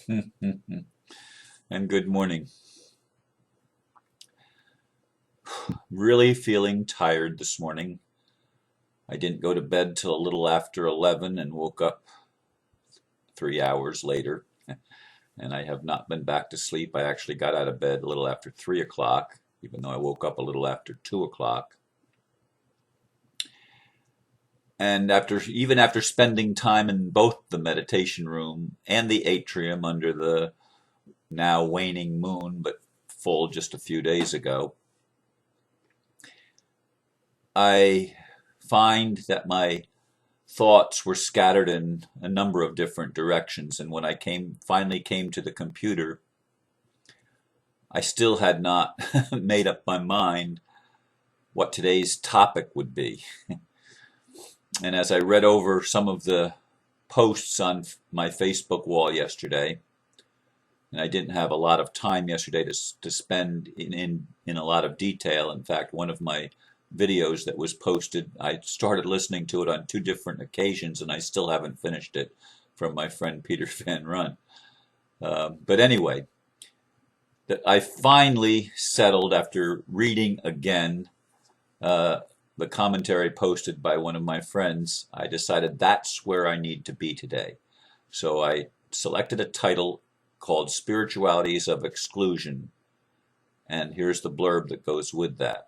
And good morning. Really feeling tired this morning. I didn't go to bed till a little after 11 and woke up 3 hours later. And I have not been back to sleep. I actually got out of bed a little after 3 o'clock, even though I woke up a little after 2 o'clock. And even after spending time in both the meditation room and the atrium under the now waning moon, but full just a few days ago, I find that my thoughts were scattered in a number of different directions. And when I finally came to the computer, I still had not made up my mind what today's topic would be. And as I read over some of the posts on my Facebook wall yesterday, and I didn't have a lot of time yesterday to spend in a lot of detail. In fact, one of my videos that was posted, I started listening to it on 2 different occasions, and I still haven't finished it, from my friend Peter Van Run. But anyway, that I finally settled after reading again the commentary posted by one of my friends. I decided that's where I need to be today. So I selected a title called Spiritualities of Exclusion, and here's the blurb that goes with that.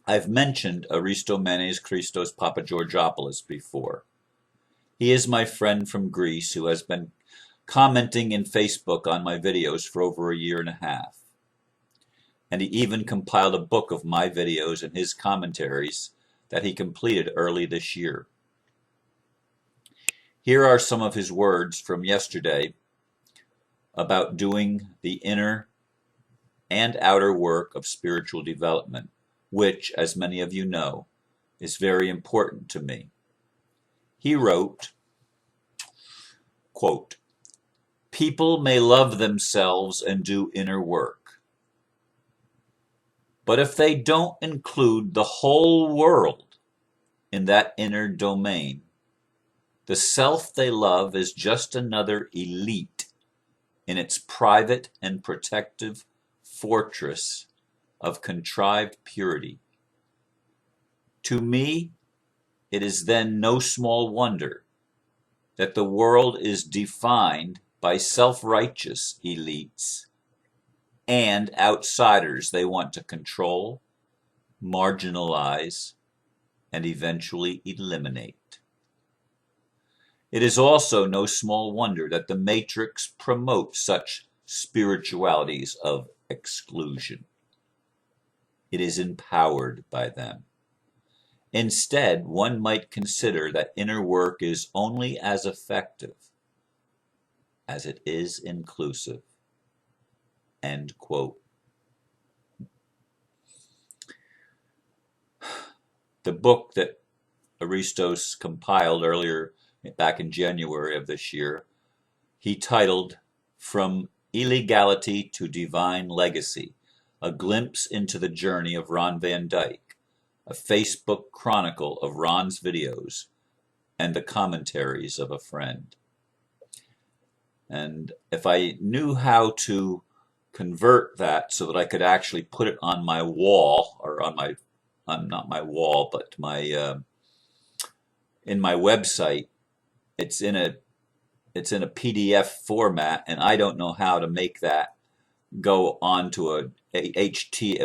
I've mentioned Aristomenes Christos Papageorgopoulos before. He is my friend from Greece who has been commenting in Facebook on my videos for over a year and a half. And he even compiled a book of my videos and his commentaries that he completed early this year. Here are some of his words from yesterday about doing the inner and outer work of spiritual development, which, as many of you know, is very important to me. He wrote, quote, "People may love themselves and do inner work, but if they don't include the whole world in that inner domain, the self they love is just another elite in its private and protective fortress of contrived purity. To me, it is then no small wonder that the world is defined by self-righteous elites and outsiders they want to control, marginalize, and eventually eliminate. It is also no small wonder that the Matrix promotes such spiritualities of exclusion. It is empowered by them. Instead, one might consider that inner work is only as effective as it is inclusive." End quote. The book that Aristos compiled earlier, back in January of this year, he titled From Illegality to Divine Legacy, A Glimpse into the Journey of Ron Van Dyke, a Facebook chronicle of Ron's videos and the commentaries of a friend. And if I knew how to convert that so that I could actually put it on my wall, or not my wall, but in my website, it's in a PDF format, and I don't know how to make that go onto it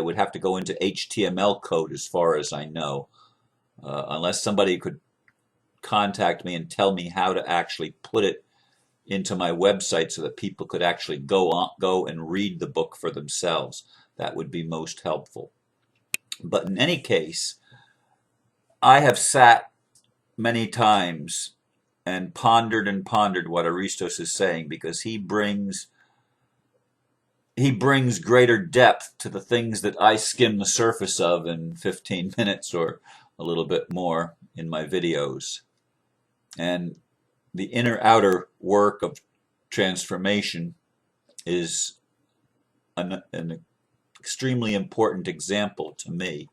would have to go into HTML code as far as I know, unless somebody could contact me and tell me how to actually put it into my website so that people could actually go and read the book for themselves. That would be most helpful. But in any case, I have sat many times and pondered what Aristos is saying, because he brings greater depth to the things that I skim the surface of in 15 minutes or a little bit more in my videos. And the inner-outer work of transformation is an extremely important example to me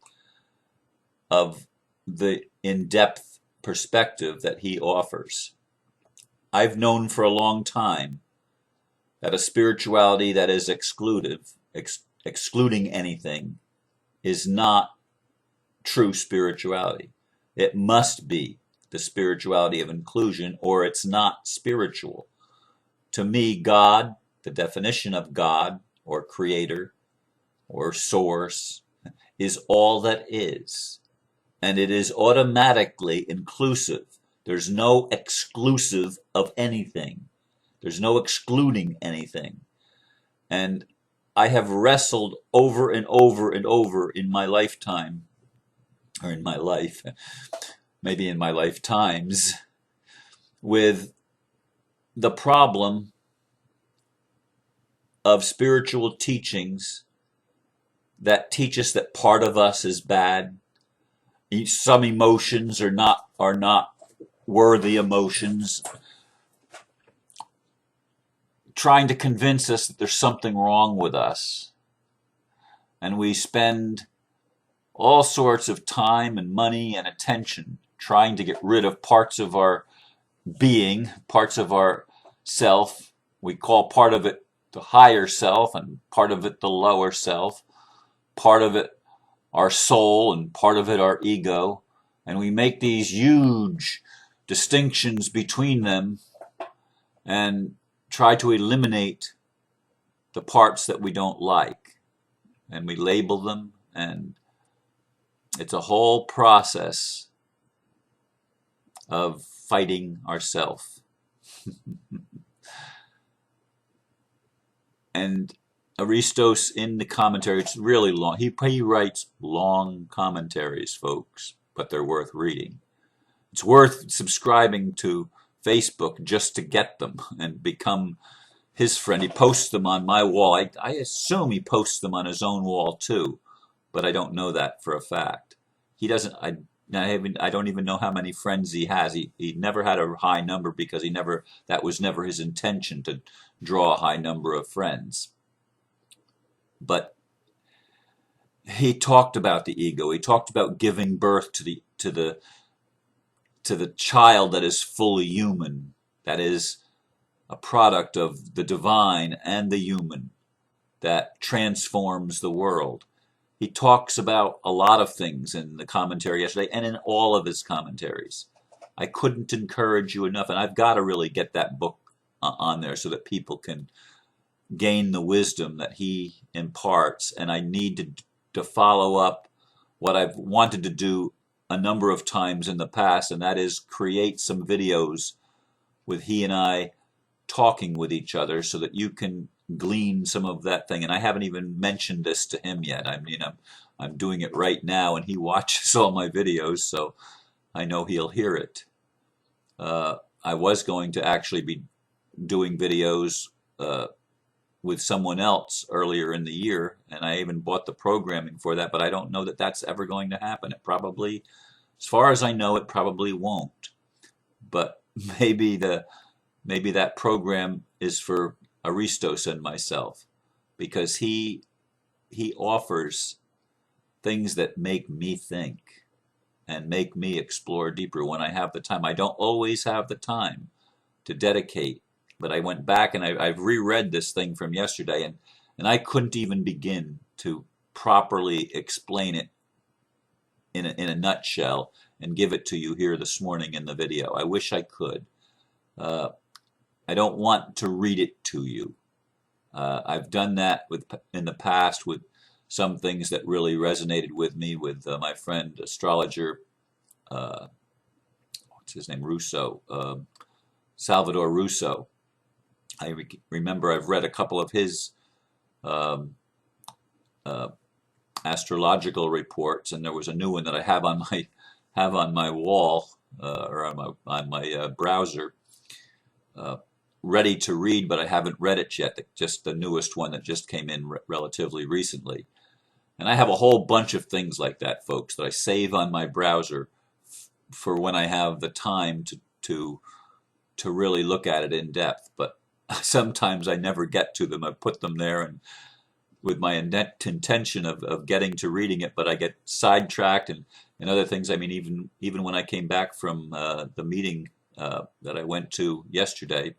of the in-depth perspective that he offers. I've known for a long time that a spirituality that is excluding anything, is not true spirituality. It must be the spirituality of inclusion, or it's not spiritual. To me, God, the definition of God or creator or source, is all that is. And it is automatically inclusive. There's no exclusive of anything. There's no excluding anything. And I have wrestled over and over and over in my lifetime, or in my life, maybe in my lifetimes, with the problem of spiritual teachings that teach us that part of us is bad. Some emotions are not worthy emotions, trying to convince us that there's something wrong with us. And we spend all sorts of time and money and attention trying to get rid of parts of our being, parts of our self. We call part of it the higher self and part of it the lower self, part of it our soul and part of it our ego. And we make these huge distinctions between them and try to eliminate the parts that we don't like. And we label them, and it's a whole process of fighting ourself. And Aristos, in the commentary, it's really long. He writes long commentaries, folks, but they're worth reading. It's worth subscribing to Facebook just to get them and become his friend. He posts them on my wall. I assume he posts them on his own wall too, but I don't know that for a fact. He doesn't. I don't even know how many friends he has. He never had a high number because that was never his intention to draw a high number of friends. But he talked about the ego. He talked about giving birth to the child that is fully human, that is a product of the divine and the human, that transforms the world. He talks about a lot of things in the commentary yesterday and in all of his commentaries. I couldn't encourage you enough, and I've got to really get that book on there so that people can gain the wisdom that he imparts. And I need to follow up what I've wanted to do a number of times in the past, and that is create some videos with he and I talking with each other so that you can glean some of that thing. And I haven't even mentioned this to him yet. I mean, I'm doing it right now, and he watches all my videos, so I know he'll hear it. I was going to actually be doing videos with someone else earlier in the year, and I even bought the programming for that, but I don't know that that's ever going to happen. It probably, as far as I know, it probably won't. But maybe that program is for Aristos and myself, because he offers things that make me think and make me explore deeper when I have the time. I don't always have the time to dedicate, but I went back and I've reread this thing from yesterday, and I couldn't even begin to properly explain it in a nutshell and give it to you here this morning in the video. I wish I could. I don't want to read it to you. I've done that in the past with some things that really resonated with me, with my friend astrologer, what's his name, Russo, Salvador Russo. I remember I've read a couple of his astrological reports, and there was a new one that I have on my wall or on my browser, ready to read, but I haven't read it yet. Just the newest one that just came in relatively recently. And I have a whole bunch of things like that, folks, that I save on my browser for when I have the time to really look at it in depth. But sometimes I never get to them. I put them there and with my intention of getting to reading it, but I get sidetracked and other things. I mean, even when I came back from the meeting that I went to yesterday,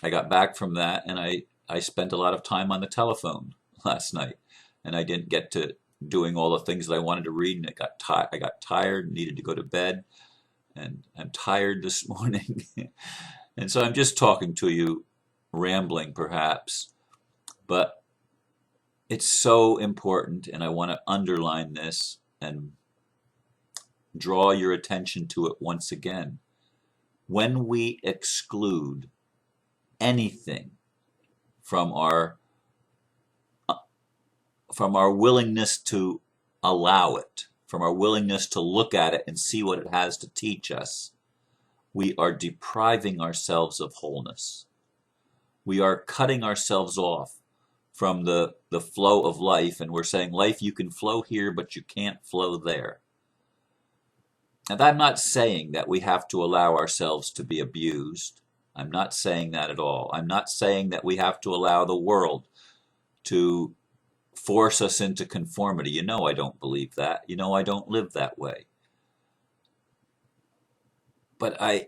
I got back from that, and I spent a lot of time on the telephone last night, and I didn't get to doing all the things that I wanted to read, and I got tired, needed to go to bed, and I'm tired this morning. And so I'm just talking to you, rambling perhaps, but it's so important, and I want to underline this and draw your attention to it once again. When we exclude anything from our willingness to allow it, from our willingness to look at it and see what it has to teach us, we are depriving ourselves of wholeness. We are cutting ourselves off from the flow of life, and we're saying, life, you can flow here, but you can't flow there. And I'm not saying that we have to allow ourselves to be abused. I'm not saying that at all. I'm not saying that we have to allow the world to force us into conformity. You know I don't believe that. You know I don't live that way. But I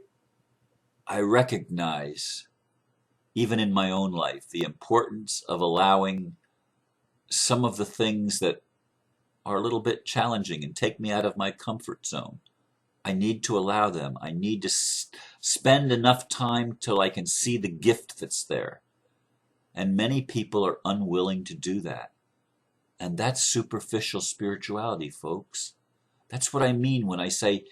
recognize, even in my own life, the importance of allowing some of the things that are a little bit challenging and take me out of my comfort zone. I need to allow them. I need to spend enough time till I can see the gift that's there. And many people are unwilling to do that. And that's superficial spirituality, folks. That's what I mean when I say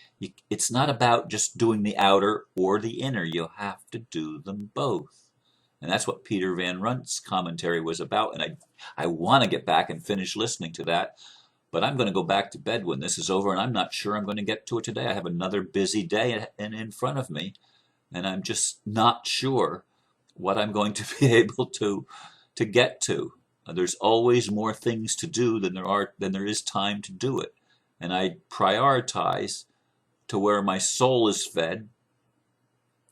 it's not about just doing the outer or the inner. You have to do them both. And that's what Peter Van Runt's commentary was about. And I want to get back and finish listening to that. But I'm going to go back to bed when this is over, and I'm not sure I'm going to get to it today. I have another busy day in front of me, and I'm just not sure what I'm going to be able to get to. There's always more things to do than there is time to do it. And I prioritize to where my soul is fed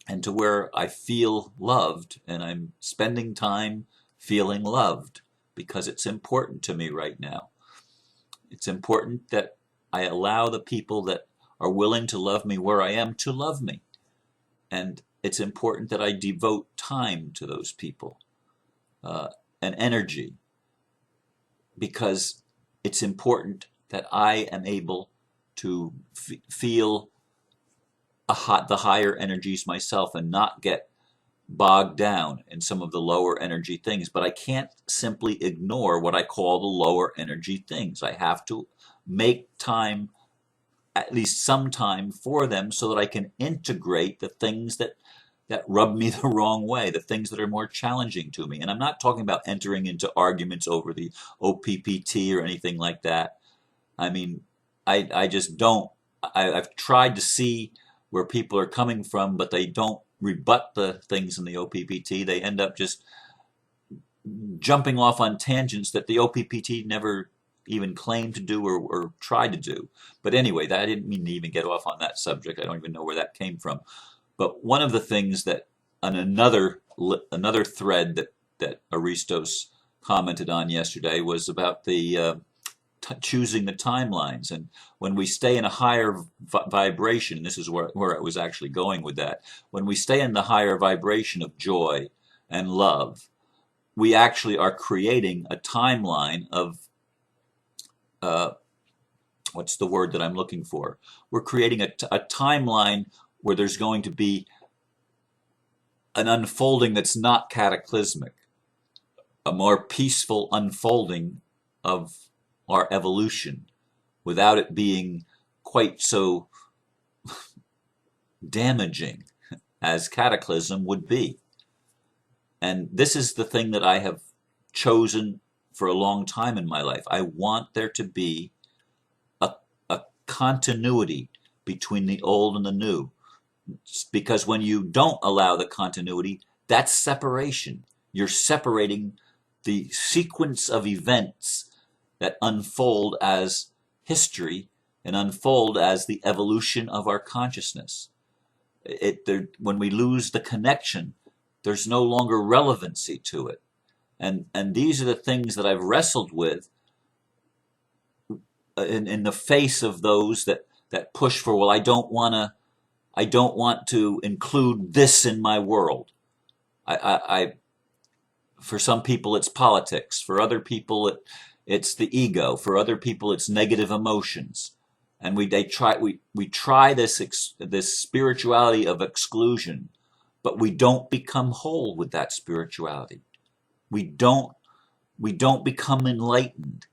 and to where I feel loved, and I'm spending time feeling loved because it's important to me right now. It's important that I allow the people that are willing to love me where I am to love me. And it's important that I devote time to those people and energy, because it's important that I am able to feel the higher energies myself and not get bogged down in some of the lower energy things. But I can't simply ignore what I call the lower energy things. I have to make time, at least some time, for them so that I can integrate the things that rub me the wrong way, the things that are more challenging to me. And I'm not talking about entering into arguments over the OPPT or anything like that. I mean, I just don't. I've tried to see where people are coming from, but they don't rebut the things in the OPPT. They end up just jumping off on tangents that the OPPT never even claimed to do or tried to do. But anyway, I didn't mean to even get off on that subject. I don't even know where that came from. But one of the things that, on another thread that Aristos commented on yesterday, was about the choosing the timelines. And when we stay in a higher vibration, this is where I was actually going with that, when we stay in the higher vibration of joy and love, we actually are creating a timeline of, what's the word that I'm looking for? We're creating a timeline where there's going to be an unfolding that's not cataclysmic, a more peaceful unfolding of our evolution, without it being quite so damaging as cataclysm would be. And this is the thing that I have chosen for a long time in my life. I want there to be a continuity between the old and the new, because when you don't allow the continuity, that's separation. You're separating the sequence of events that unfold as history and unfold as the evolution of our consciousness. When we lose the connection, there's no longer relevancy to it. And these are the things that I've wrestled with in the face of those that push for, well, I don't want to include this in my world. I for some people it's politics. For other people it's the ego. For other people it's negative emotions. And we try this spirituality of exclusion, but we don't become whole with that spirituality. We don't we don't become enlightened.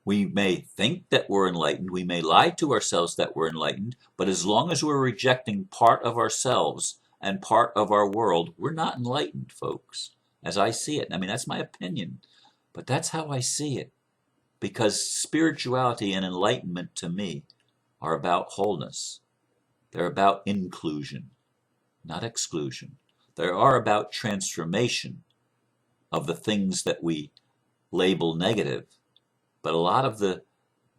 We may think that we're enlightened, we may lie to ourselves that we're enlightened, but as long as we're rejecting part of ourselves and part of our world, we're not enlightened, folks, as I see it. I mean, that's my opinion, but that's how I see it. Because spirituality and enlightenment to me are about wholeness. They're about inclusion, not exclusion. They are about transformation of the things that we label negative. But a lot of the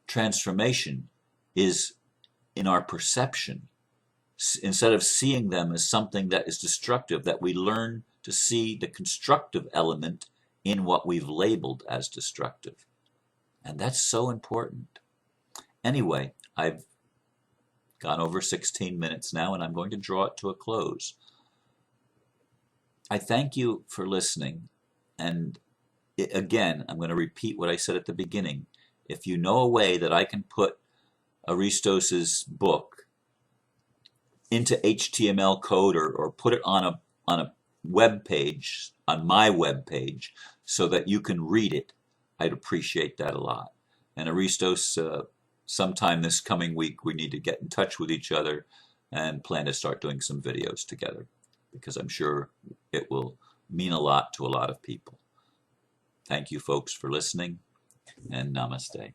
transformation is in our perception. Instead of seeing them as something that is destructive, that we learn to see the constructive element in what we've labeled as destructive. And that's so important. Anyway, I've gone over 16 minutes now, and I'm going to draw it to a close. I thank you for listening, and again, I'm going to repeat what I said at the beginning. If you know a way that I can put Aristos's book into HTML code or put it on a web page, on my web page, so that you can read it, I'd appreciate that a lot. And Aristos, sometime this coming week, we need to get in touch with each other and plan to start doing some videos together, because I'm sure it will mean a lot to a lot of people. Thank you, folks, for listening, and namaste.